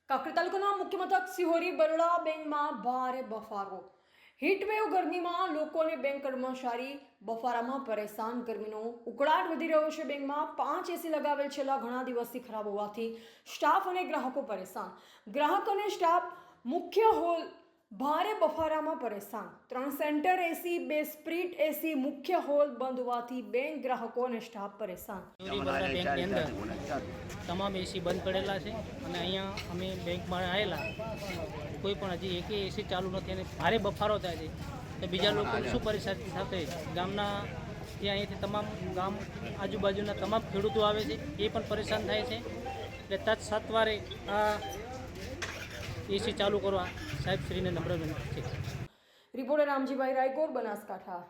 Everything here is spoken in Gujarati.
કાંકરેજ તાલુકાના મુખ્ય મથક સિહોરી બરોડા બેંકમાં ભારે બફારો. હીટવેવ ગરમીમાં લોકોને બેંક કર્મચારી બફારામાં પરેશાન. ગરમીનો ઉકળાટ વધી રહ્યો છે. બેંકમાં 5 એસી લગાવેલ છેલ્લા ઘણા દિવસથી ખરાબ હોવાથી સ્ટાફ અને ગ્રાહકો પરેશાન. ગ્રાહક અને સ્ટાફ મુખ્ય હોલ ભારે બફારામાં પરેશાન. 3 સેન્ટર એસી, 2 સ્પ્લિટ એસી, મુખ્ય હોલ બંધ હોવાથી બેંક ગ્રાહકો અને સ્ટાફ પરેશાન. બેંકની અંદર તમામ એસી બંધ પડેલા છે અને અહીંયા અમે બેંકમાં આવેલા કોઈ પણ હજી એકે એસી ચાલુ નથી અને ભારે બફારો થાય છે. તો બીજા લોકો શું પરિસ્થિતિ સાથે ગામના ત્યાં અહીંથી તમામ ગામ આજુબાજુના તમામ ખેડૂતો આવે છે એ પણ પરેશાન થાય છે. એટલે તત્સત્વારે આ એસી ચાલુ કરવા સાહેબશ્રીને નમ્ર વિનંતી છે. રિપોર્ટર રામજીભાઈ રાયકોટ, બનાસકાંઠા.